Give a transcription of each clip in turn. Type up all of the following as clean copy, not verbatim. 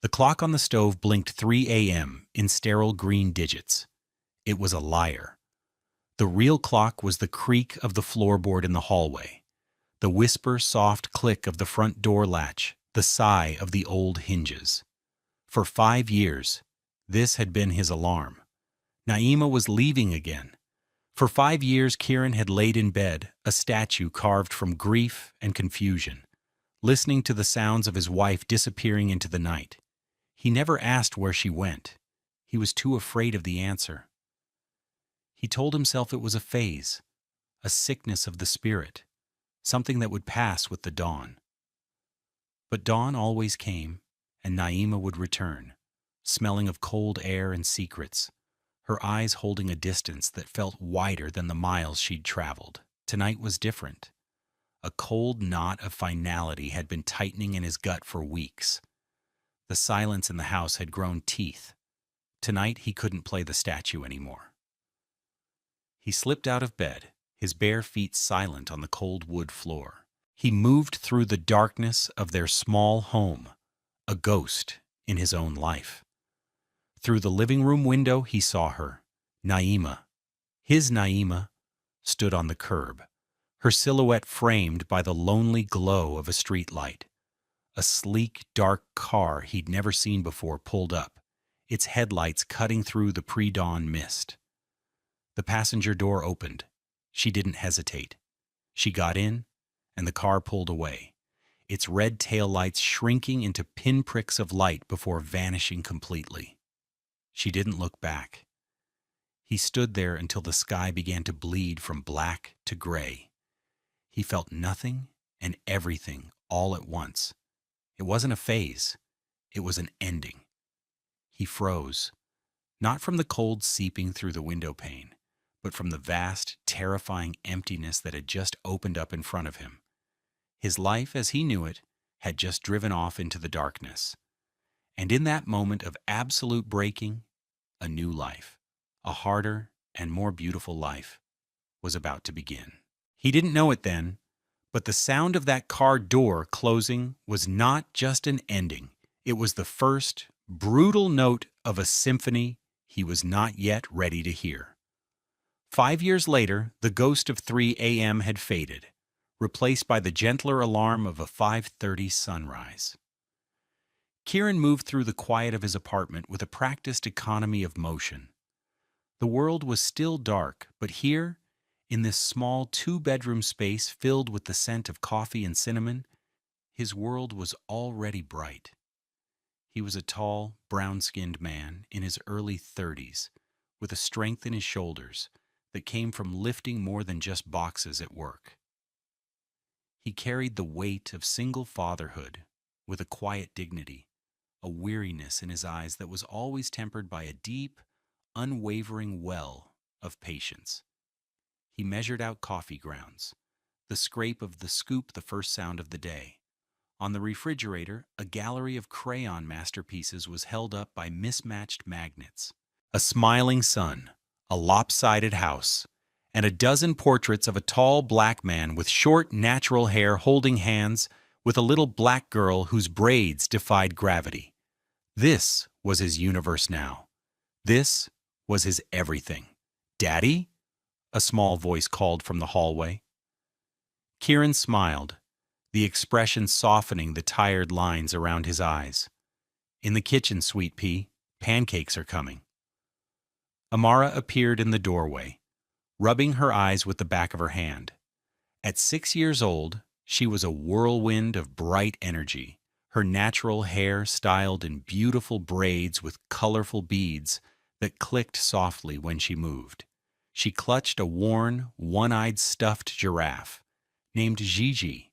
The clock on the stove blinked 3 a.m. in sterile green digits. It was a liar. The real clock was the creak of the floorboard in the hallway, the whisper-soft click of the front door latch, the sigh of the old hinges. For 5 years, this had been his alarm. Naima was leaving again. For 5 years, Kieran had laid in bed, a statue carved from grief and confusion, listening to the sounds of his wife disappearing into the night. He never asked where she went. He was too afraid of the answer. He told himself it was a phase, a sickness of the spirit, something that would pass with the dawn. But dawn always came, and Naima would return, smelling of cold air and secrets, her eyes holding a distance that felt wider than the miles she'd traveled. Tonight was different. A cold knot of finality had been tightening in his gut for weeks. The silence in the house had grown teeth. Tonight he couldn't play the statue anymore. He slipped out of bed, his bare feet silent on the cold wood floor. He moved through the darkness of their small home, a ghost in his own life. Through the living room window he saw her, Naima. His Naima stood on the curb, her silhouette framed by the lonely glow of a streetlight. A sleek, dark car he'd never seen before pulled up, its headlights cutting through the pre-dawn mist. The passenger door opened. She didn't hesitate. She got in, and the car pulled away, its red taillights shrinking into pinpricks of light before vanishing completely. She didn't look back. He stood there until the sky began to bleed from black to gray. He felt nothing and everything all at once. It wasn't a phase. It was an ending. He froze, not from the cold seeping through the window pane, but from the vast, terrifying emptiness that had just opened up in front of him. His life, as he knew it, had just driven off into the darkness. And in that moment of absolute breaking, a new life, a harder and more beautiful life, was about to begin. He didn't know it then, but the sound of that car door closing was not just an ending. It was the first, brutal note of a symphony he was not yet ready to hear. 5 years later, the ghost of 3 a.m. had faded, replaced by the gentler alarm of a 5:30 sunrise. Kieran moved through the quiet of his apartment with a practiced economy of motion. The world was still dark, but here, in this small two-bedroom space filled with the scent of coffee and cinnamon, his world was already bright. He was a tall, brown-skinned man in his early 30s, with a strength in his shoulders that came from lifting more than just boxes at work. He carried the weight of single fatherhood with a quiet dignity, a weariness in his eyes that was always tempered by a deep, unwavering well of patience. He measured out coffee grounds, the scrape of the scoop the first sound of the day. On the refrigerator, a gallery of crayon masterpieces was held up by mismatched magnets. A smiling sun, a lopsided house, and a dozen portraits of a tall black man with short, natural hair holding hands with a little black girl whose braids defied gravity. This was his universe now. This was his everything. "Daddy?" a small voice called from the hallway. Kieran smiled, the expression softening the tired lines around his eyes. "In the kitchen, sweet pea. Pancakes are coming." Amara appeared in the doorway, rubbing her eyes with the back of her hand. At 6 years old, she was a whirlwind of bright energy, her natural hair styled in beautiful braids with colorful beads that clicked softly when she moved. She clutched a worn, one-eyed stuffed giraffe named Gigi.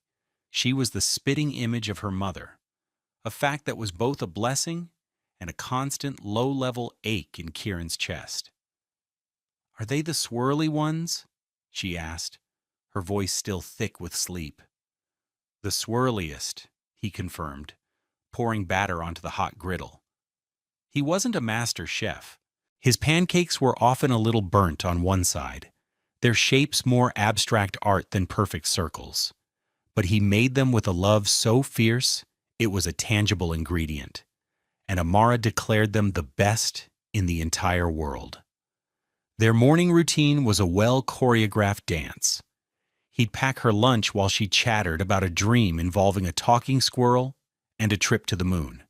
She was the spitting image of her mother, a fact that was both a blessing and a constant low-level ache in Kieran's chest. "Are they the swirly ones?" she asked, her voice still thick with sleep. "The swirliest," he confirmed, pouring batter onto the hot griddle. He wasn't a master chef. His pancakes were often a little burnt on one side, their shapes more abstract art than perfect circles. But he made them with a love so fierce, it was a tangible ingredient. and Amara declared them the best in the entire world. Their morning routine was a well-choreographed dance. He'd pack her lunch while she chattered about a dream involving a talking squirrel and a trip to the moon.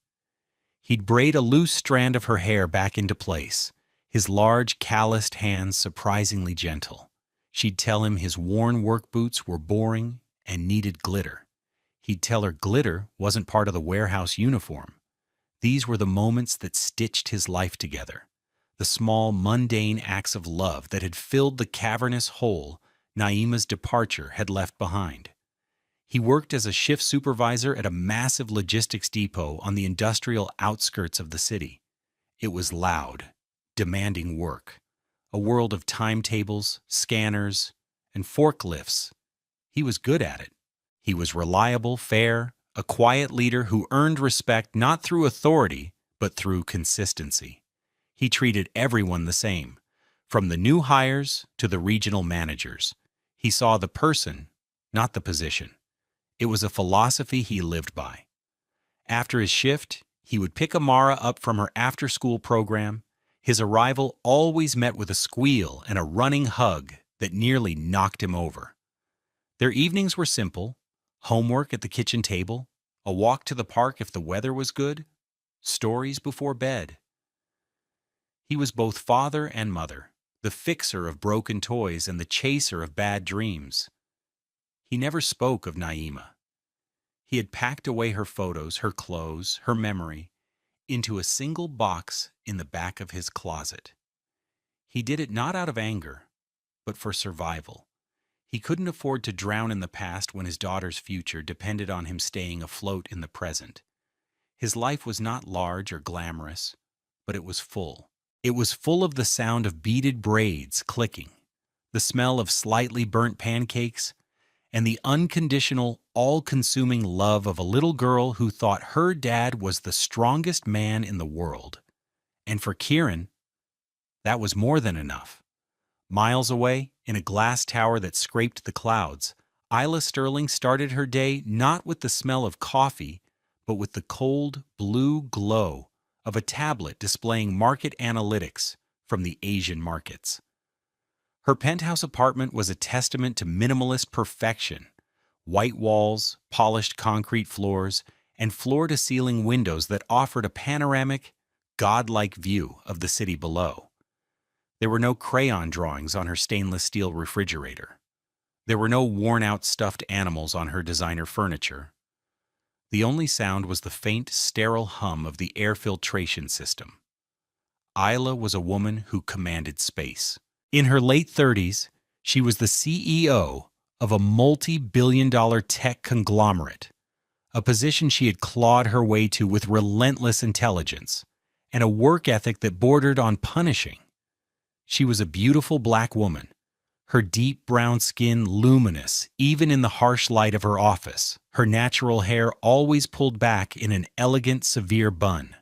He'd braid a loose strand of her hair back into place, his large, calloused hands surprisingly gentle. She'd tell him his worn work boots were boring and needed glitter. He'd tell her glitter wasn't part of the warehouse uniform. These were the moments that stitched his life together, the small, mundane acts of love that had filled the cavernous hole Naima's departure had left behind. He worked as a shift supervisor at a massive logistics depot on the industrial outskirts of the city. It was loud, demanding work, a world of timetables, scanners, and forklifts. He was good at it. He was reliable, fair, a quiet leader who earned respect not through authority, but through consistency. He treated everyone the same, from the new hires to the regional managers. He saw the person, not the position. It was a philosophy he lived by. After his shift, he would pick Amara up from her after-school program. His arrival always met with a squeal and a running hug that nearly knocked him over. Their evenings were simple: homework at the kitchen table, a walk to the park if the weather was good, stories before bed. He was both father and mother, the fixer of broken toys and the chaser of bad dreams. He never spoke of Naima. He had packed away her photos, her clothes, her memory, into a single box in the back of his closet. He did it not out of anger, but for survival. He couldn't afford to drown in the past when his daughter's future depended on him staying afloat in the present. His life was not large or glamorous, but it was full. It was full of the sound of beaded braids clicking, the smell of slightly burnt pancakes, and the unconditional, all-consuming love of a little girl who thought her dad was the strongest man in the world. And for Kieran, that was more than enough. Miles away, in a glass tower that scraped the clouds, Isla Sterling started her day not with the smell of coffee, but with the cold, blue glow of a tablet displaying market analytics from the Asian markets. Her penthouse apartment was a testament to minimalist perfection: white walls, polished concrete floors, and floor-to-ceiling windows that offered a panoramic, godlike view of the city below. There were no crayon drawings on her stainless steel refrigerator. There were no worn-out stuffed animals on her designer furniture. The only sound was the faint, sterile hum of the air filtration system. Isla was a woman who commanded space. In her late 30s, she was the CEO of a multi-billion-dollar tech conglomerate, a position she had clawed her way to with relentless intelligence and a work ethic that bordered on punishing. She was a beautiful black woman, her deep brown skin luminous even in the harsh light of her office, her natural hair always pulled back in an elegant, severe bun.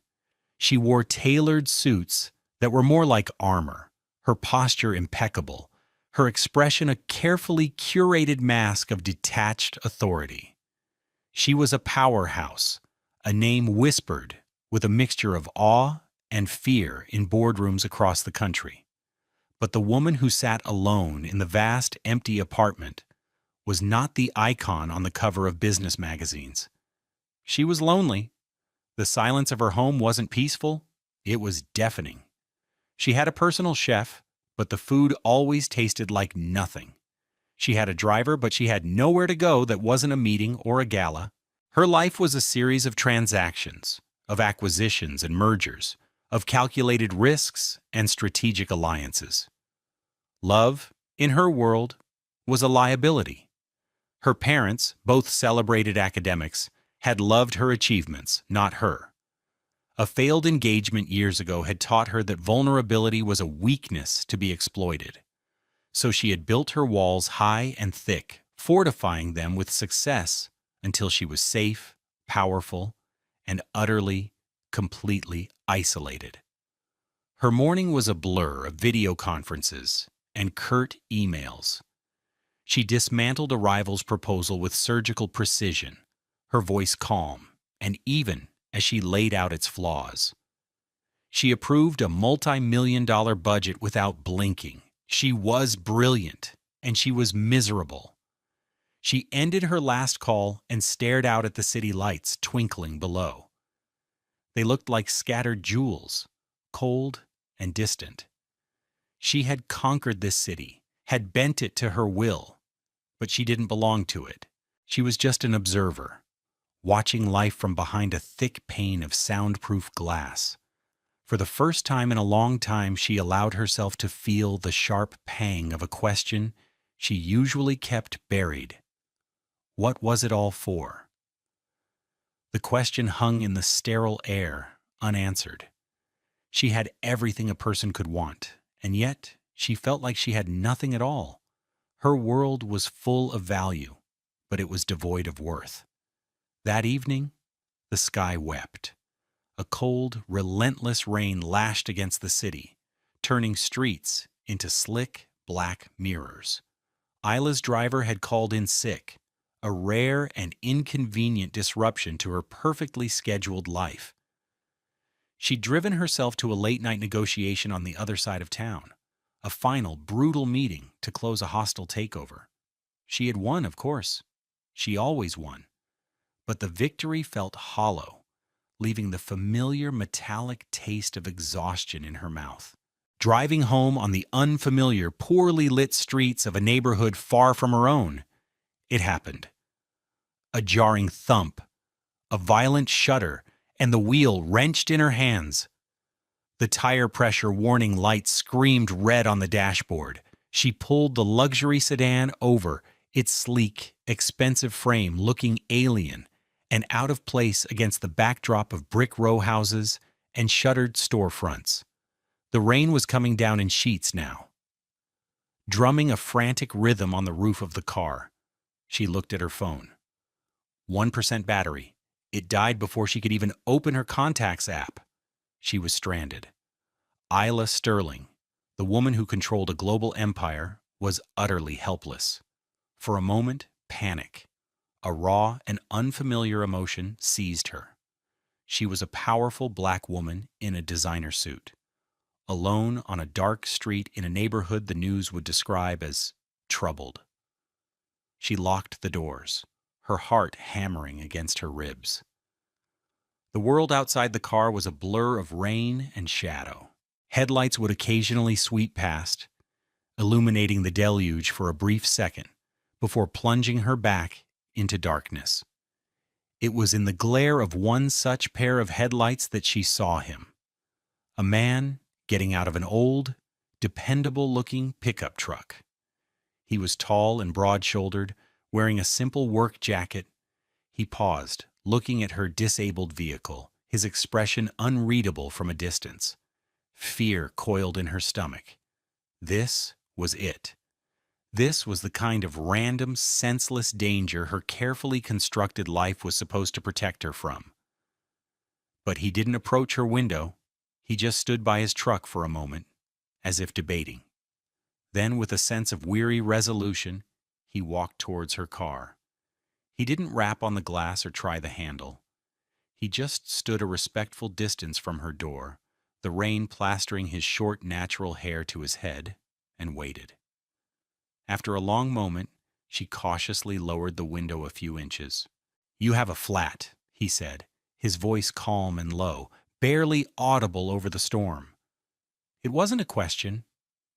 She wore tailored suits that were more like armor, her posture impeccable, her expression a carefully curated mask of detached authority. She was a powerhouse, a name whispered with a mixture of awe and fear in boardrooms across the country. But the woman who sat alone in the vast, empty apartment was not the icon on the cover of business magazines. She was lonely. The silence of her home wasn't peaceful, it was deafening. She had a personal chef, but the food always tasted like nothing. She had a driver, but she had nowhere to go that wasn't a meeting or a gala. Her life was a series of transactions, of acquisitions and mergers, of calculated risks and strategic alliances. Love, in her world, was a liability. Her parents, both celebrated academics, had loved her achievements, not her. A failed engagement years ago had taught her that vulnerability was a weakness to be exploited. So she had built her walls high and thick, fortifying them with success until she was safe, powerful, and utterly, completely isolated. Her morning was a blur of video conferences and curt emails. She dismantled a rival's proposal with surgical precision, her voice calm and even as she laid out its flaws. She approved a multi-million-dollar budget without blinking. She was brilliant, and she was miserable. She ended her last call and stared out at the city lights twinkling below. They looked like scattered jewels, cold and distant. She had conquered this city, had bent it to her will, but she didn't belong to it. She was just an observer, watching life from behind a thick pane of soundproof glass. For the first time in a long time, she allowed herself to feel the sharp pang of a question she usually kept buried. What was it all for? The question hung in the sterile air, unanswered. She had everything a person could want, and yet she felt like she had nothing at all. Her world was full of value, but it was devoid of worth. That evening, the sky wept. A cold, relentless rain lashed against the city, turning streets into slick, black mirrors. Isla's driver had called in sick, a rare and inconvenient disruption to her perfectly scheduled life. She'd driven herself to a late-night negotiation on the other side of town, a final, brutal meeting to close a hostile takeover. She had won, of course. She always won. But the victory felt hollow, leaving the familiar metallic taste of exhaustion in her mouth. Driving home on the unfamiliar, poorly lit streets of a neighborhood far from her own, it happened. A jarring thump, a violent shudder, and the wheel wrenched in her hands. The tire pressure warning light screamed red on the dashboard. She pulled the luxury sedan over, its sleek, expensive frame looking alien and out of place against the backdrop of brick row houses and shuttered storefronts. The rain was coming down in sheets now, drumming a frantic rhythm on the roof of the car. She looked at her phone. 1% battery. It died before she could even open her contacts app. She was stranded. Isla Sterling, the woman who controlled a global empire, was utterly helpless. For a moment, panic, a raw and unfamiliar emotion, seized her. She was a powerful black woman in a designer suit, alone on a dark street in a neighborhood the news would describe as troubled. She locked the doors, her heart hammering against her ribs. The world outside the car was a blur of rain and shadow. Headlights would occasionally sweep past, illuminating the deluge for a brief second, before plunging her back into darkness. It was in the glare of one such pair of headlights that she saw him. A man getting out of an old, dependable-looking pickup truck. He was tall and broad-shouldered, wearing a simple work jacket. He paused, looking at her disabled vehicle, his expression unreadable from a distance. Fear coiled in her stomach. This was it. This was the kind of random, senseless danger her carefully constructed life was supposed to protect her from. But he didn't approach her window. He just stood by his truck for a moment, as if debating. Then, with a sense of weary resolution, he walked towards her car. He didn't rap on the glass or try the handle. He just stood a respectful distance from her door, the rain plastering his short, natural hair to his head, and waited. After a long moment, she cautiously lowered the window a few inches. "You have a flat," he said, his voice calm and low, barely audible over the storm. It wasn't a question.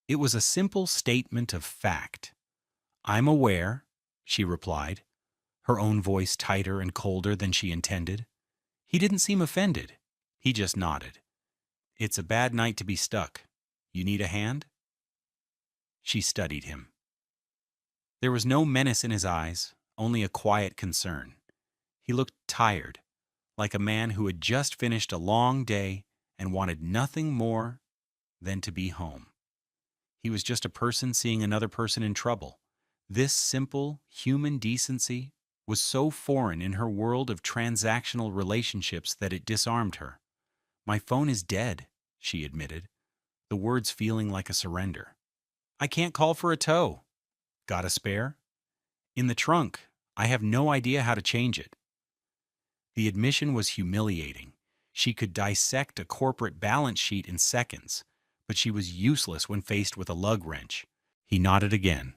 It was a simple statement of fact. "I'm aware," she replied, her own voice tighter and colder than she intended. He didn't seem offended. He just nodded. "It's a bad night to be stuck. You need a hand?" She studied him. There was no menace in his eyes, only a quiet concern. He looked tired, like a man who had just finished a long day and wanted nothing more than to be home. He was just a person seeing another person in trouble. This simple, human decency was so foreign in her world of transactional relationships that it disarmed her. "My phone is dead," she admitted, the words feeling like a surrender. "I can't call for a tow." "Got a spare?" "In the trunk. I have no idea how to change it." The admission was humiliating. She could dissect a corporate balance sheet in seconds, but she was useless when faced with a lug wrench. He nodded again,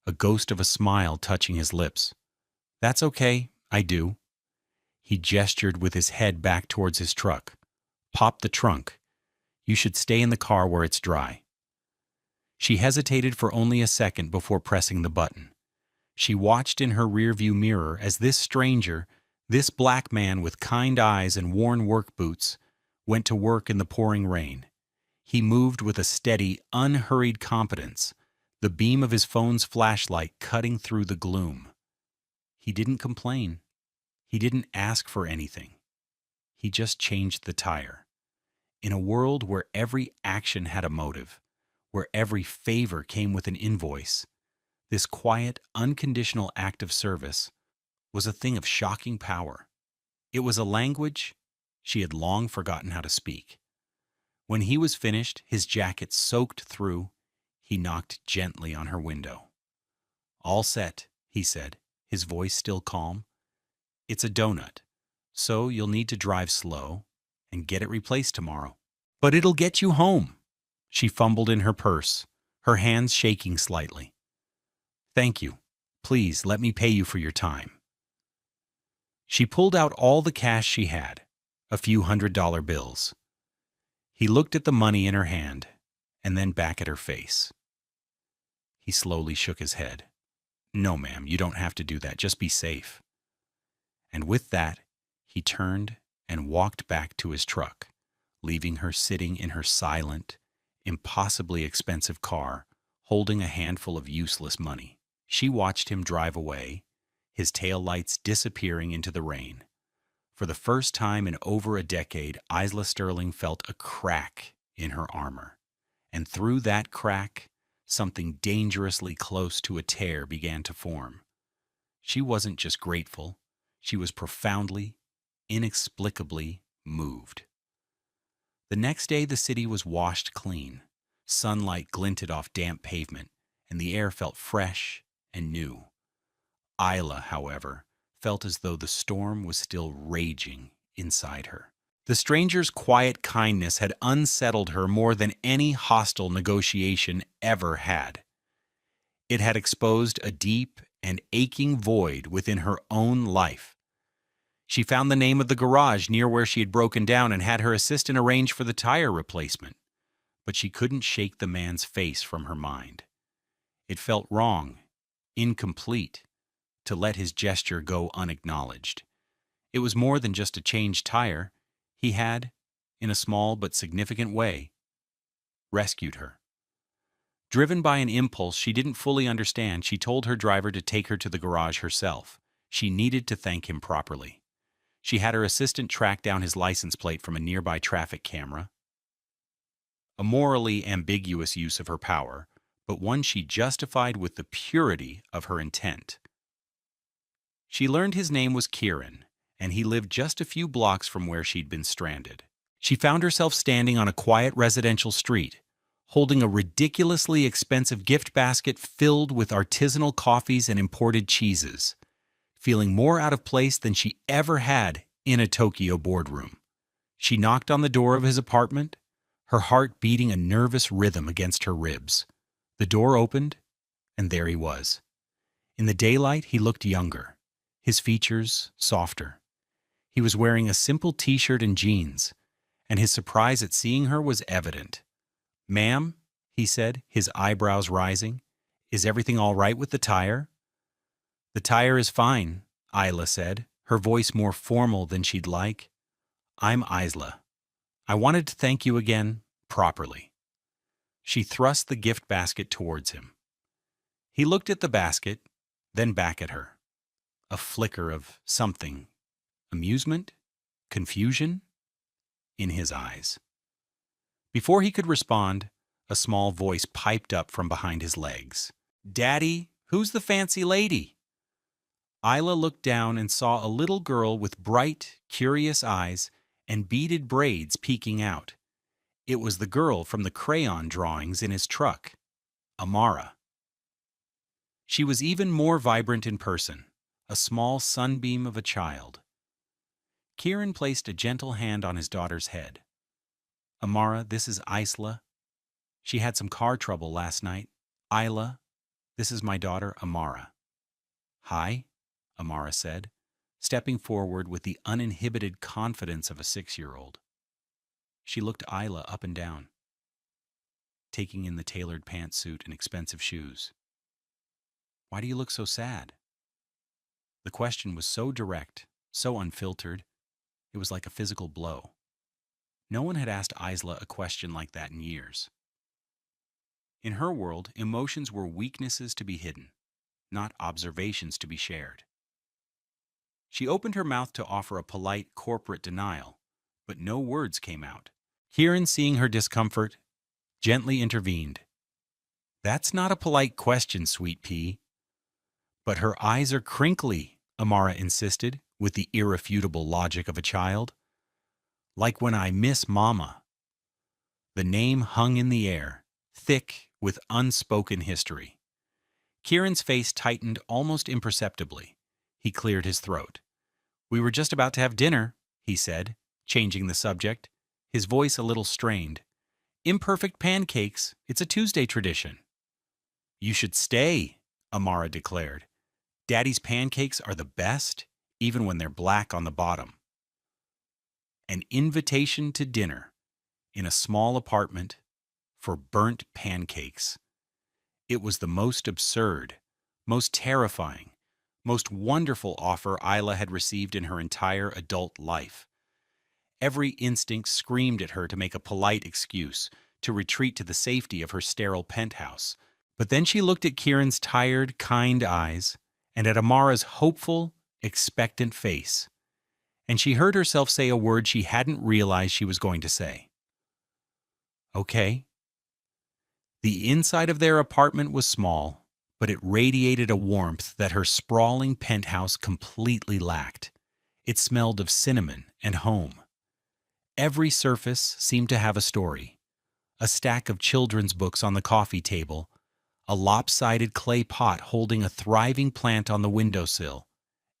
a ghost of a smile touching his lips. "That's okay, I do." He gestured with his head back towards his truck. "Pop the trunk. You should stay in the car where it's dry." She hesitated for only a second before pressing the button. She watched in her rearview mirror as this stranger, this black man with kind eyes and worn work boots, went to work in the pouring rain. He moved with a steady, unhurried competence, the beam of his phone's flashlight cutting through the gloom. He didn't complain. He didn't ask for anything. He just changed the tire. In a world where every action had a motive, where every favor came with an invoice, this quiet, unconditional act of service was a thing of shocking power. It was a language she had long forgotten how to speak. When he was finished, his jacket soaked through, he knocked gently on her window. "All set," he said, his voice still calm. "It's a donut, so you'll need to drive slow and get it replaced tomorrow. But it'll get you home." She fumbled in her purse, her hands shaking slightly. "Thank you. Please let me pay you for your time." She pulled out all the cash she had, a few $100 bills. He looked at the money in her hand and then back at her face. He slowly shook his head. "No, ma'am, you don't have to do that. Just be safe." And with that, he turned and walked back to his truck, leaving her sitting in her silent, impossibly expensive car, holding a handful of useless money. She watched him drive away, his taillights disappearing into the rain. For the first time in over a decade, Isla Sterling felt a crack in her armor. And through that crack, something dangerously close to a tear began to form. She wasn't just grateful, she was profoundly, inexplicably moved. The next day the city was washed clean. Sunlight glinted off damp pavement, and the air felt fresh and new. Isla, however, felt as though the storm was still raging inside her. The stranger's quiet kindness had unsettled her more than any hostile negotiation ever had. It had exposed a deep and aching void within her own life. She found the name of the garage near where she had broken down and had her assistant arrange for the tire replacement. But she couldn't shake the man's face from her mind. It felt wrong, incomplete, to let his gesture go unacknowledged. It was more than just a changed tire. He had, in a small but significant way, rescued her. Driven by an impulse she didn't fully understand, she told her driver to take her to the garage herself. She needed to thank him properly. She had her assistant track down his license plate from a nearby traffic camera. A morally ambiguous use of her power, but one she justified with the purity of her intent. She learned his name was Kieran, and he lived just a few blocks from where she'd been stranded. She found herself standing on a quiet residential street, holding a ridiculously expensive gift basket filled with artisanal coffees and imported cheeses, feeling more out of place than she ever had in a Tokyo boardroom. She knocked on the door of his apartment, her heart beating a nervous rhythm against her ribs. The door opened, and there he was. In the daylight, he looked younger, his features softer. He was wearing a simple t-shirt and jeans, and his surprise at seeing her was evident. "Ma'am," he said, his eyebrows rising, "is everything all right with the tire?" "The tire is fine," Isla said, her voice more formal than she'd like. "I'm Isla. I wanted to thank you again, properly." She thrust the gift basket towards him. He looked at the basket, then back at her. A flicker of something, amusement, confusion, in his eyes. Before he could respond, a small voice piped up from behind his legs. "Daddy, who's the fancy lady?" Isla looked down and saw a little girl with bright, curious eyes and beaded braids peeking out. It was the girl from the crayon drawings in his truck, Amara. She was even more vibrant in person, a small sunbeam of a child. Kieran placed a gentle hand on his daughter's head. Amara, this is Isla. She had some car trouble last night. Isla, this is my daughter, Amara. Hi, Amara said, stepping forward with the uninhibited confidence of a 6-year-old. She looked Isla up and down, taking in the tailored pantsuit and expensive shoes. Why do you look so sad? The question was so direct, so unfiltered, it was like a physical blow. No one had asked Isla a question like that in years. In her world, emotions were weaknesses to be hidden, not observations to be shared. She opened her mouth to offer a polite corporate denial, but no words came out. Kieran, seeing her discomfort, gently intervened. That's not a polite question, sweet pea. But her eyes are crinkly, Amara insisted, with the irrefutable logic of a child. Like when I miss Mama. The name hung in the air, thick with unspoken history. Kieran's face tightened almost imperceptibly. He cleared his throat. We were just about to have dinner, he said, changing the subject, his voice a little strained. Imperfect pancakes, it's a Tuesday tradition. You should stay, Amara declared. Daddy's pancakes are the best, even when they're black on the bottom. An invitation to dinner in a small apartment for burnt pancakes. It was the most absurd, most terrifying, most wonderful offer Isla had received in her entire adult life. Every instinct screamed at her to make a polite excuse, to retreat to the safety of her sterile penthouse. But then she looked at Kieran's tired, kind eyes and at Amara's hopeful, expectant face, and she heard herself say a word she hadn't realized she was going to say. Okay. The inside of their apartment was small, but it radiated a warmth that her sprawling penthouse completely lacked. It smelled of cinnamon and home. Every surface seemed to have a story. A stack of children's books on the coffee table, a lopsided clay pot holding a thriving plant on the windowsill,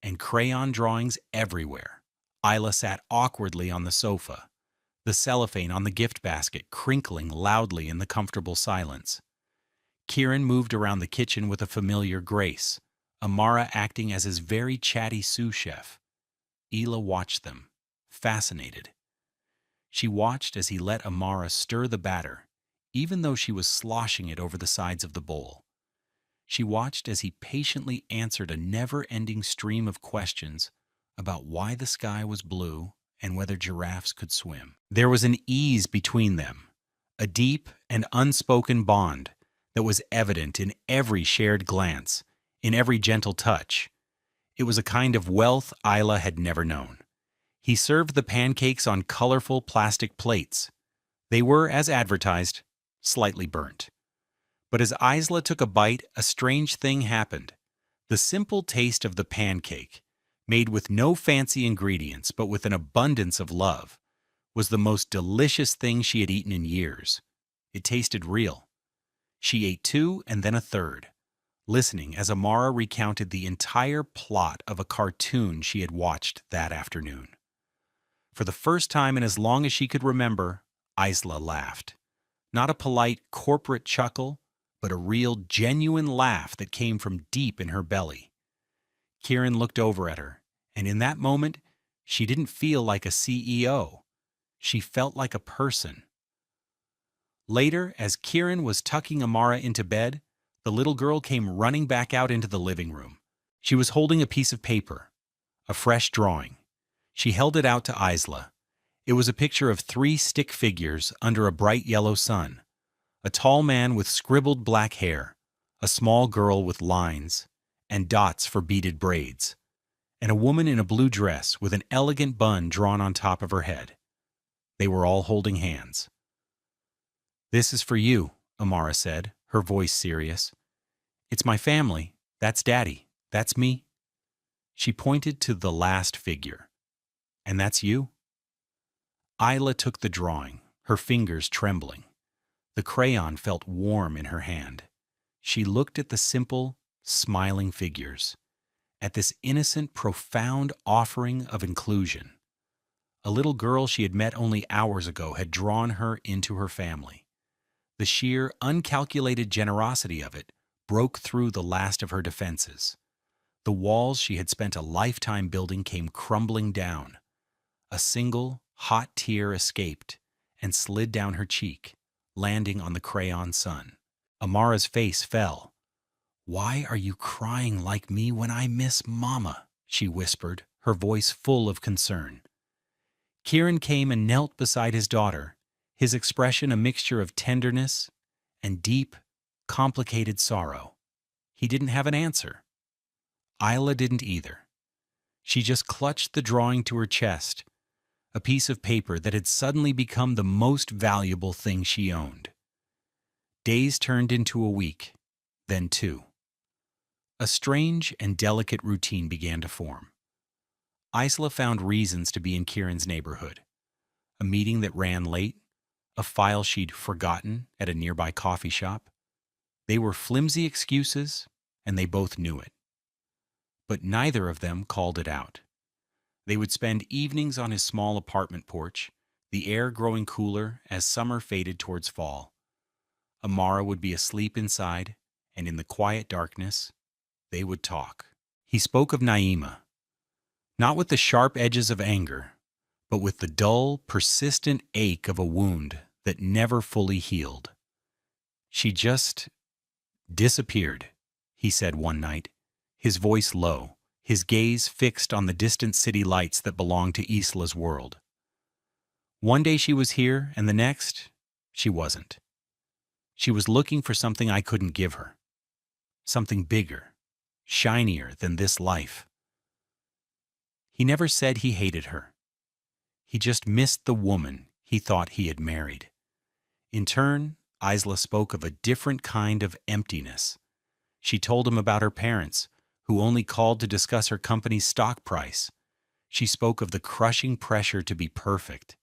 and crayon drawings everywhere. Isla sat awkwardly on the sofa, the cellophane on the gift basket crinkling loudly in the comfortable silence. Kieran moved around the kitchen with a familiar grace, Amara acting as his very chatty sous chef. Isla watched them, fascinated. She watched as he let Amara stir the batter, even though she was sloshing it over the sides of the bowl. She watched as he patiently answered a never-ending stream of questions about why the sky was blue and whether giraffes could swim. There was an ease between them, a deep and unspoken bond that was evident in every shared glance, in every gentle touch. It was a kind of wealth Isla had never known. He served the pancakes on colorful plastic plates. They were, as advertised, slightly burnt. But as Isla took a bite, a strange thing happened. The simple taste of the pancake, made with no fancy ingredients but with an abundance of love, was the most delicious thing she had eaten in years. It tasted real. She ate 2 and then a third, listening as Amara recounted the entire plot of a cartoon she had watched that afternoon. For the first time in as long as she could remember, Isla laughed. Not a polite corporate chuckle, but a real, genuine laugh that came from deep in her belly. Kieran looked over at her, and in that moment, she didn't feel like a CEO. She felt like a person. Later, as Kieran was tucking Amara into bed, the little girl came running back out into the living room. She was holding a piece of paper, a fresh drawing. She held it out to Isla. It was a picture of 3 stick figures under a bright yellow sun. A tall man with scribbled black hair, a small girl with lines and dots for beaded braids, and a woman in a blue dress with an elegant bun drawn on top of her head. They were all holding hands. This is for you, Amara said, her voice serious. It's my family. That's Daddy. That's me. She pointed to the last figure. And that's you? Isla took the drawing, her fingers trembling. The crayon felt warm in her hand. She looked at the simple, smiling figures, at this innocent, profound offering of inclusion. A little girl she had met only hours ago had drawn her into her family. The sheer, uncalculated generosity of it broke through the last of her defenses. The walls she had spent a lifetime building came crumbling down. A single, hot tear escaped and slid down her cheek, landing on the crayon sun. Amara's face fell. "Why are you crying like me when I miss Mama?" she whispered, her voice full of concern. Kieran came and knelt beside his daughter, his expression a mixture of tenderness and deep, complicated sorrow. He didn't have an answer. Isla didn't either. She just clutched the drawing to her chest, a piece of paper that had suddenly become the most valuable thing she owned. Days turned into a week, then two. A strange and delicate routine began to form. Isla found reasons to be in Kieran's neighborhood. A meeting that ran late, a file she'd forgotten at a nearby coffee shop. They were flimsy excuses, and they both knew it. But neither of them called it out. They would spend evenings on his small apartment porch, the air growing cooler as summer faded towards fall. Amara would be asleep inside, and in the quiet darkness, they would talk. He spoke of Naima, not with the sharp edges of anger, but with the dull, persistent ache of a wound that never fully healed. "She just disappeared," he said one night, his voice low, his gaze fixed on the distant city lights that belonged to Isla's world. "One day she was here, and the next, she wasn't. She was looking for something I couldn't give her. Something bigger, shinier than this life." He never said he hated her. He just missed the woman he thought he had married. In turn, Isla spoke of a different kind of emptiness. She told him about her parents, who only called to discuss her company's stock price. She spoke of the crushing pressure to be perfect,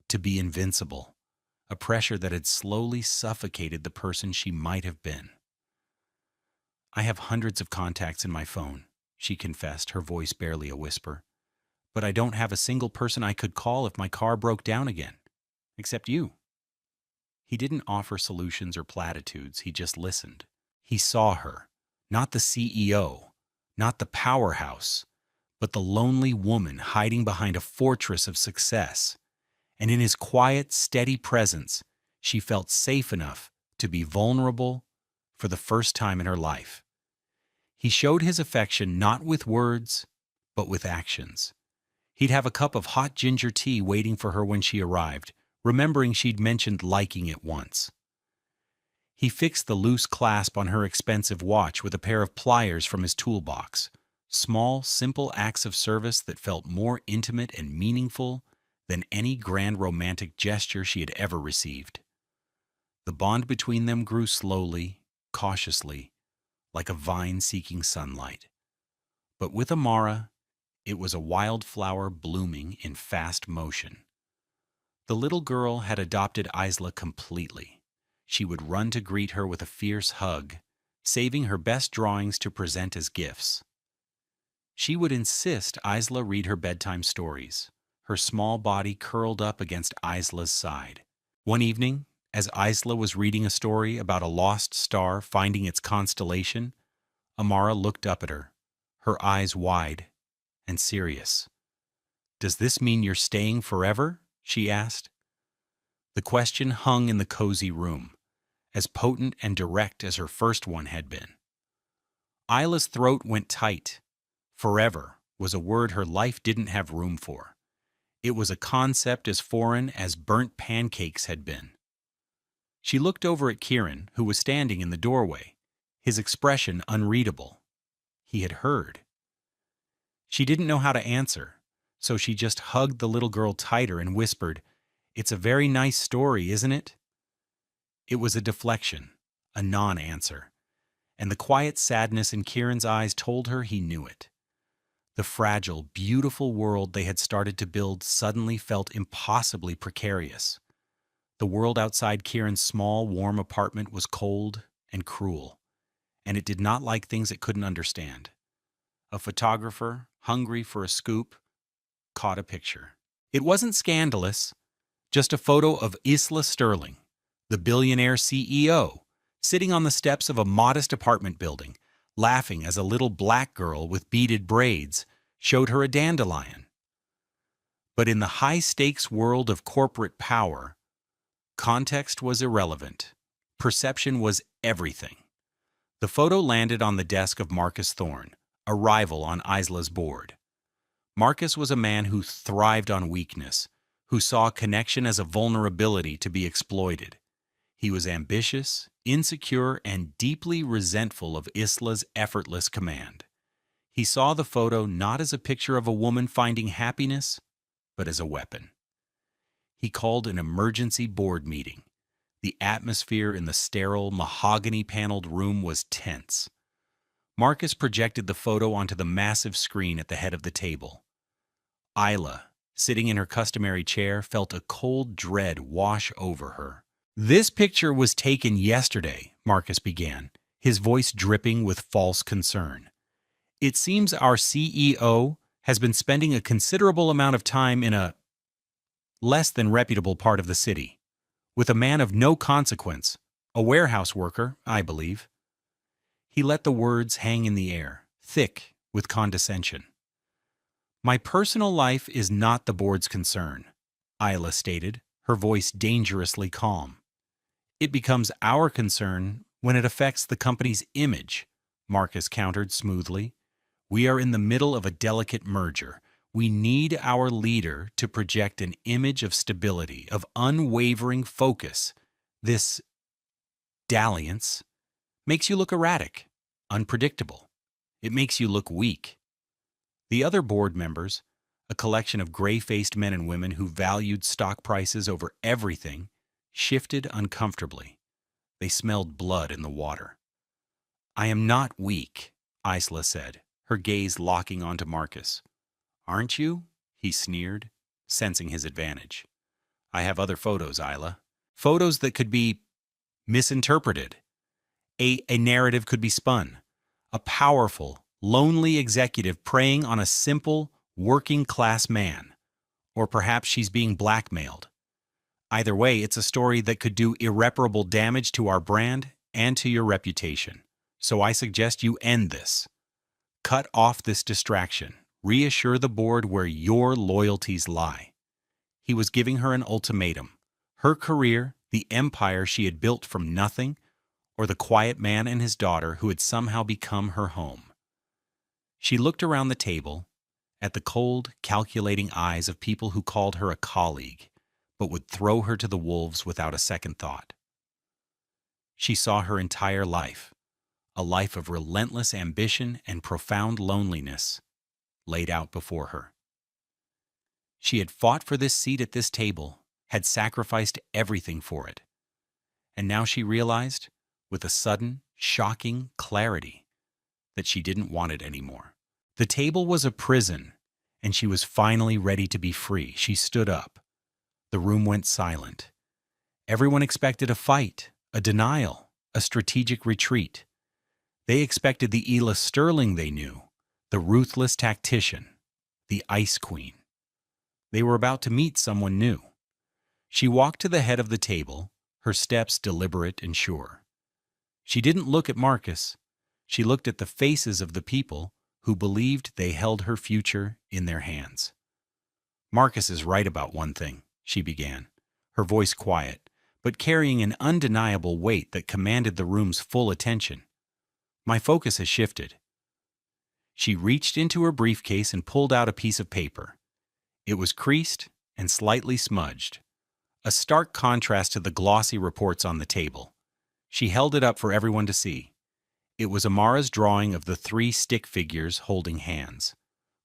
to be invincible, a pressure that had slowly suffocated the person she might have been. "I have hundreds of contacts in my phone," she confessed, her voice barely a whisper. "But I don't have a single person I could call if my car broke down again, except you." He didn't offer solutions or platitudes, he just listened. He saw her, not the CEO, not the powerhouse, but the lonely woman hiding behind a fortress of success. And in his quiet, steady presence, she felt safe enough to be vulnerable for the first time in her life. He showed his affection not with words, but with actions. He'd have a cup of hot ginger tea waiting for her when she arrived, remembering she'd mentioned liking it once. He fixed the loose clasp on her expensive watch with a pair of pliers from his toolbox, small, simple acts of service that felt more intimate and meaningful than any grand romantic gesture she had ever received. The bond between them grew slowly, cautiously, like a vine seeking sunlight. But with Amara, it was a wildflower blooming in fast motion. The little girl had adopted Isla completely. She would run to greet her with a fierce hug, saving her best drawings to present as gifts. She would insist Isla read her bedtime stories, her small body curled up against Isla's side. One evening, as Isla was reading a story about a lost star finding its constellation, Amara looked up at her, her eyes wide and serious. "Does this mean you're staying forever?" she asked. The question hung in the cozy room, as potent and direct as her first one had been. Isla's throat went tight. Forever was a word her life didn't have room for. It was a concept as foreign as burnt pancakes had been. She looked over at Kieran, who was standing in the doorway, his expression unreadable. He had heard. She didn't know how to answer, so she just hugged the little girl tighter and whispered, "It's a very nice story, isn't it?" It was a deflection, a non-answer, and the quiet sadness in Kieran's eyes told her he knew it. The fragile, beautiful world they had started to build suddenly felt impossibly precarious. The world outside Kieran's small, warm apartment was cold and cruel, and it did not like things it couldn't understand. A photographer, hungry for a scoop, caught a picture. It wasn't scandalous, just a photo of Isla Sterling, the billionaire CEO, sitting on the steps of a modest apartment building, laughing as a little black girl with beaded braids showed her a dandelion. But in the high-stakes world of corporate power, context was irrelevant. Perception was everything. The photo landed on the desk of Marcus Thorne, a rival on Isla's board. Marcus was a man who thrived on weakness, who saw connection as a vulnerability to be exploited. He was ambitious, insecure, and deeply resentful of Isla's effortless command. He saw the photo not as a picture of a woman finding happiness, but as a weapon. He called an emergency board meeting. The atmosphere in the sterile, mahogany-paneled room was tense. Marcus projected the photo onto the massive screen at the head of the table. Isla, sitting in her customary chair, felt a cold dread wash over her. "This picture was taken yesterday," Marcus began, his voice dripping with false concern. "It seems our CEO has been spending a considerable amount of time in a less than reputable part of the city, with a man of no consequence, a warehouse worker, I believe." He let the words hang in the air, thick with condescension. "My personal life is not the board's concern," Isla stated, her voice dangerously calm. "It becomes our concern when it affects the company's image," Marcus countered smoothly. "We are in the middle of a delicate merger. We need our leader to project an image of stability, of unwavering focus. This dalliance makes you look erratic, unpredictable. It makes you look weak." The other board members, a collection of gray-faced men and women who valued stock prices over everything, shifted uncomfortably. They smelled blood in the water. "I am not weak," Isla said, her gaze locking onto Marcus. "Aren't you?" he sneered, sensing his advantage. "I have other photos, Isla. Photos that could be misinterpreted. A narrative could be spun. A powerful, lonely executive preying on a simple, working-class man. Or perhaps she's being blackmailed. Either way, it's a story that could do irreparable damage to our brand and to your reputation. So I suggest you end this. Cut off this distraction. Reassure the board where your loyalties lie." He was giving her an ultimatum. Her career, the empire she had built from nothing, or the quiet man and his daughter who had somehow become her home. She looked around the table, at the cold, calculating eyes of people who called her a colleague, but would throw her to the wolves without a second thought. She saw her entire life, a life of relentless ambition and profound loneliness, laid out before her. She had fought for this seat at this table, had sacrificed everything for it. And now she realized, with a sudden, shocking clarity, that she didn't want it anymore. The table was a prison, and she was finally ready to be free. She stood up. The room went silent. Everyone expected a fight, a denial, a strategic retreat. They expected the Isla Sterling they knew, the ruthless tactician, the Ice Queen. They were about to meet someone new. She walked to the head of the table, her steps deliberate and sure. She didn't look at Marcus. She looked at the faces of the people who believed they held her future in their hands. "Marcus is right about one thing," she began, her voice quiet, but carrying an undeniable weight that commanded the room's full attention. "My focus has shifted." She reached into her briefcase and pulled out a piece of paper. It was creased and slightly smudged, a stark contrast to the glossy reports on the table. She held it up for everyone to see. It was Amara's drawing of the 3 stick figures holding hands.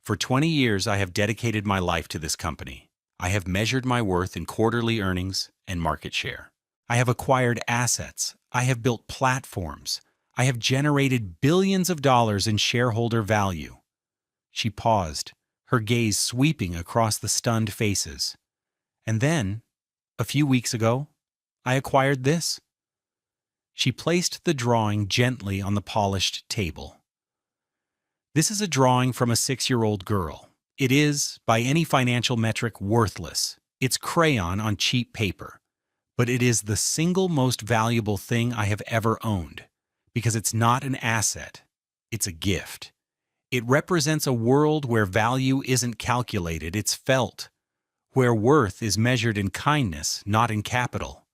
"For 20 years, I have dedicated my life to this company. I have measured my worth in quarterly earnings and market share. I have acquired assets. I have built platforms. I have generated billions of dollars in shareholder value." She paused, her gaze sweeping across the stunned faces. "And then, a few weeks ago, I acquired this." She placed the drawing gently on the polished table. "This is a drawing from a 6-year-old girl. It is, by any financial metric, worthless. It's crayon on cheap paper. But it is the single most valuable thing I have ever owned, because it's not an asset, it's a gift. It represents a world where value isn't calculated, it's felt, where worth is measured in kindness, not in capital.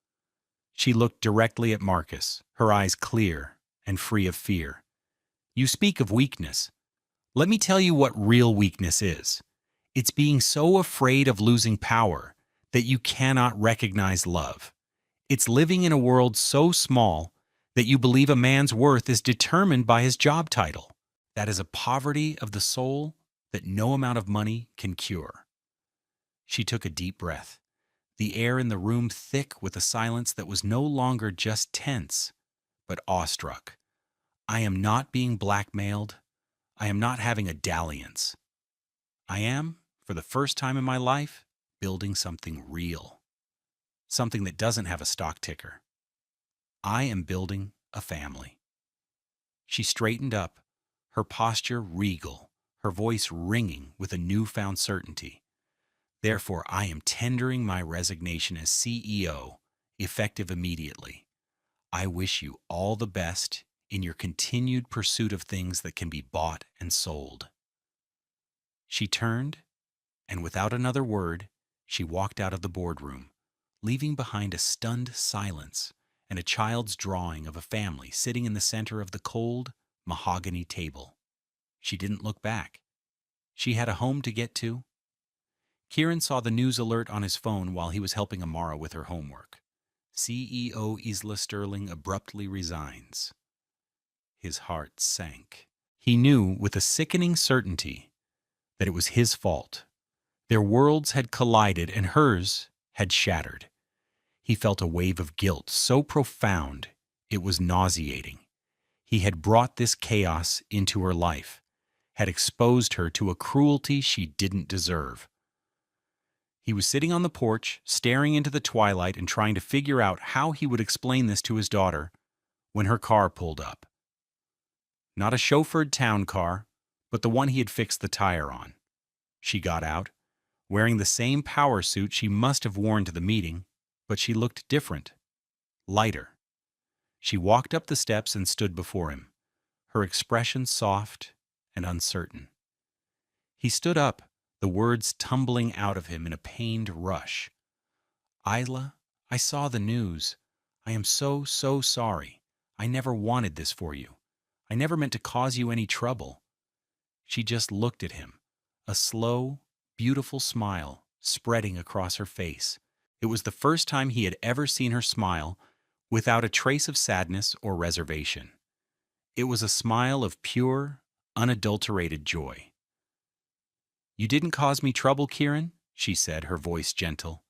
She looked directly at Marcus, her eyes clear and free of fear. You speak of weakness. Let me tell you what real weakness is. It's being so afraid of losing power that you cannot recognize love. It's living in a world so small that you believe a man's worth is determined by his job title. That is a poverty of the soul that no amount of money can cure. She took a deep breath, the air in the room thick with a silence that was no longer just tense, but awestruck. I am not being blackmailed. I am not having a dalliance. I am, for the first time in my life, building something real. Something that doesn't have a stock ticker. I am building a family. She straightened up, her posture regal, her voice ringing with a newfound certainty. Therefore, I am tendering my resignation as CEO, effective immediately. I wish you all the best in your continued pursuit of things that can be bought and sold. She turned, and without another word, she walked out of the boardroom, leaving behind a stunned silence and a child's drawing of a family sitting in the center of the cold, mahogany table. She didn't look back. She had a home to get to. Kieran saw the news alert on his phone while he was helping Amara with her homework. CEO Isla Sterling abruptly resigns. His heart sank. He knew with a sickening certainty that it was his fault. Their worlds had collided and hers had shattered. He felt a wave of guilt so profound it was nauseating. He had brought this chaos into her life, had exposed her to a cruelty she didn't deserve. He was sitting on the porch, staring into the twilight and trying to figure out how he would explain this to his daughter when her car pulled up. Not a chauffeured town car, but the one he had fixed the tire on. She got out, wearing the same power suit she must have worn to the meeting, but she looked different, lighter. She walked up the steps and stood before him, her expression soft and uncertain. He stood up, the words tumbling out of him in a pained rush. Isla, I saw the news. I am so sorry. I never wanted this for you. I never meant to cause you any trouble. She just looked at him, a slow, beautiful smile spreading across her face. It was the first time he had ever seen her smile without a trace of sadness or reservation. It was a smile of pure, unadulterated joy. You didn't cause me trouble, Kieran, she said, her voice gentle.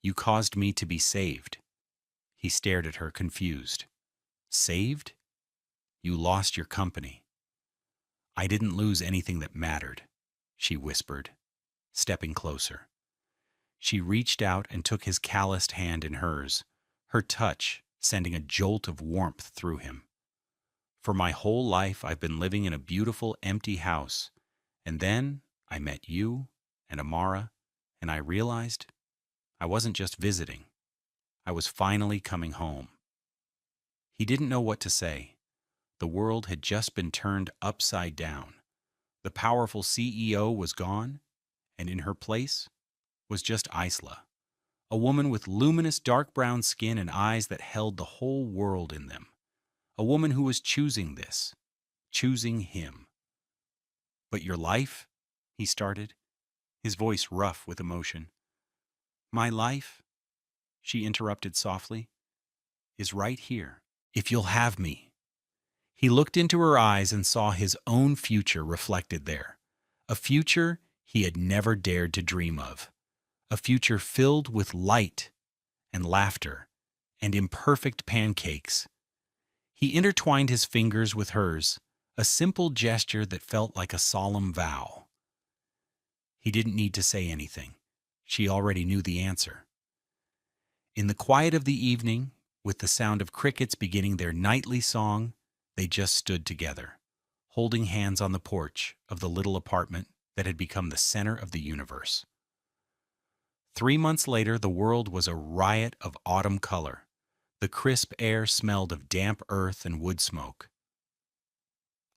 You caused me to be saved. He stared at her, confused. Saved? You lost your company. I didn't lose anything that mattered, she whispered, stepping closer. She reached out and took his calloused hand in hers, her touch sending a jolt of warmth through him. For my whole life I've been living in a beautiful, empty house, and then I met you and Amara, and I realized I wasn't just visiting. I was finally coming home. He didn't know what to say. The world had just been turned upside down. The powerful CEO was gone, and in her place was just Isla, a woman with luminous dark brown skin and eyes that held the whole world in them. A woman who was choosing this, choosing him. But your life, he started, his voice rough with emotion. My life, she interrupted softly, is right here, if you'll have me. He looked into her eyes and saw his own future reflected there, a future he had never dared to dream of, a future filled with light and laughter and imperfect pancakes. He intertwined his fingers with hers, a simple gesture that felt like a solemn vow. He didn't need to say anything. She already knew the answer. In the quiet of the evening, with the sound of crickets beginning their nightly song, they just stood together, holding hands on the porch of the little apartment that had become the center of the universe. 3 months later, the world was a riot of autumn color. The crisp air smelled of damp earth and wood smoke.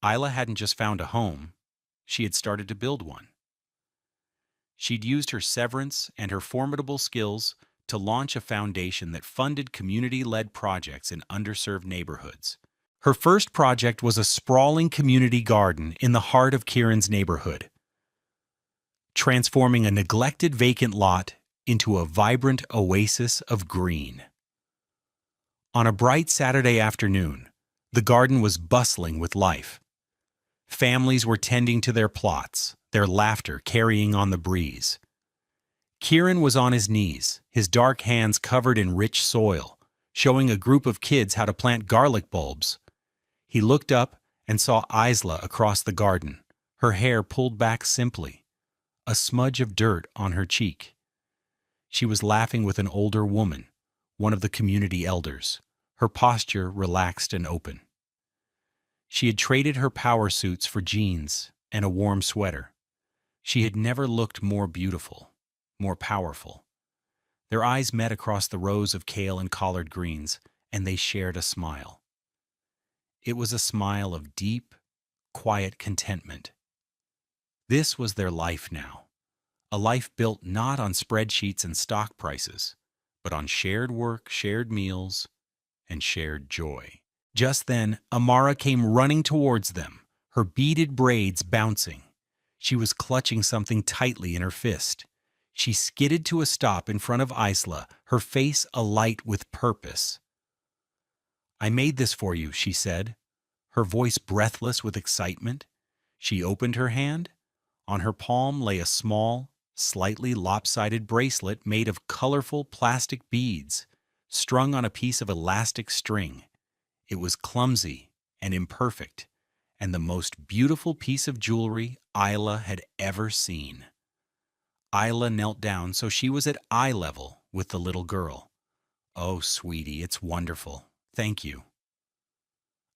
Isla hadn't just found a home, she had started to build one. She'd used her severance and her formidable skills to launch a foundation that funded community-led projects in underserved neighborhoods. Her first project was a sprawling community garden in the heart of Kieran's neighborhood, transforming a neglected vacant lot into a vibrant oasis of green. On a bright Saturday afternoon, the garden was bustling with life. Families were tending to their plots, their laughter carrying on the breeze. Kieran was on his knees, his dark hands covered in rich soil, showing a group of kids how to plant garlic bulbs. He looked up and saw Isla across the garden, her hair pulled back simply, a smudge of dirt on her cheek. She was laughing with an older woman, one of the community elders, her posture relaxed and open. She had traded her power suits for jeans and a warm sweater. She had never looked more beautiful, more powerful. Their eyes met across the rows of kale and collard greens, and they shared a smile. It was a smile of deep, quiet contentment. This was their life now, a life built not on spreadsheets and stock prices, but on shared work, shared meals, and shared joy. Just then, Amara came running towards them, her beaded braids bouncing. She was clutching something tightly in her fist. She skidded to a stop in front of Isla, her face alight with purpose. "I made this for you," she said, her voice breathless with excitement. She opened her hand. On her palm lay a small, slightly lopsided bracelet made of colorful plastic beads, strung on a piece of elastic string. It was clumsy and imperfect, and the most beautiful piece of jewelry Isla had ever seen. Isla knelt down so she was at eye level with the little girl. "Oh, sweetie, it's wonderful. Thank you."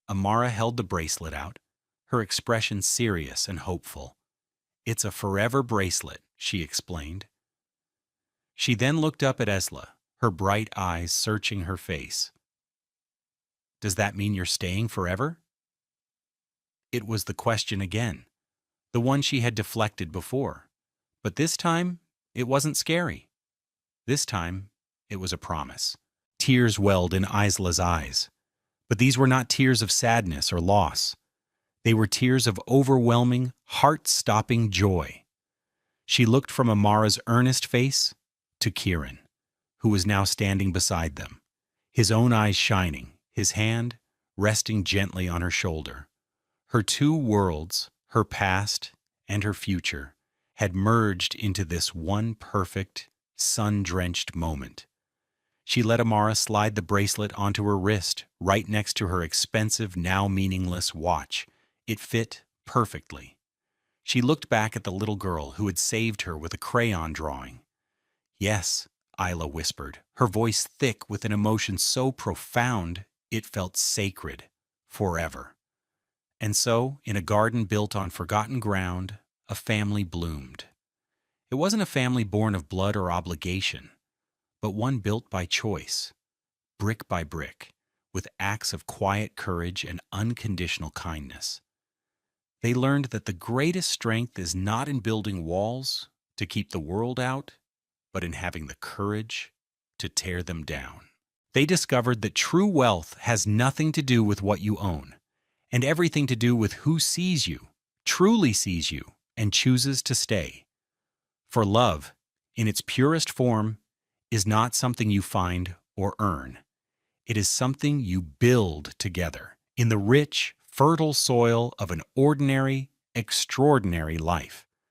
Amara held the bracelet out, her expression serious and hopeful. "It's a forever bracelet," she explained. She then looked up at Isla, her bright eyes searching her face. "Does that mean you're staying forever?" It was the question again, the one she had deflected before. But this time, it wasn't scary. This time, it was a promise. Tears welled in Isla's eyes. But these were not tears of sadness or loss. They were tears of overwhelming, heart-stopping joy. She looked from Amara's earnest face to Kieran, who was now standing beside them, his own eyes shining, his hand resting gently on her shoulder. Her two worlds, her past and her future, had merged into this one perfect, sun-drenched moment. She let Amara slide the bracelet onto her wrist, right next to her expensive, now meaningless watch. It fit perfectly. She looked back at the little girl who had saved her with a crayon drawing. "Yes," Isla whispered, her voice thick with an emotion so profound it felt sacred, forever. And so, in a garden built on forgotten ground, a family bloomed. It wasn't a family born of blood or obligation, but one built by choice, brick by brick, with acts of quiet courage and unconditional kindness. They learned that the greatest strength is not in building walls to keep the world out, but in having the courage to tear them down. They discovered that true wealth has nothing to do with what you own, and everything to do with who sees you, truly sees you, and chooses to stay. For love, in its purest form, is not something you find or earn. It is something you build together in the rich, fertile soil of an ordinary, extraordinary life.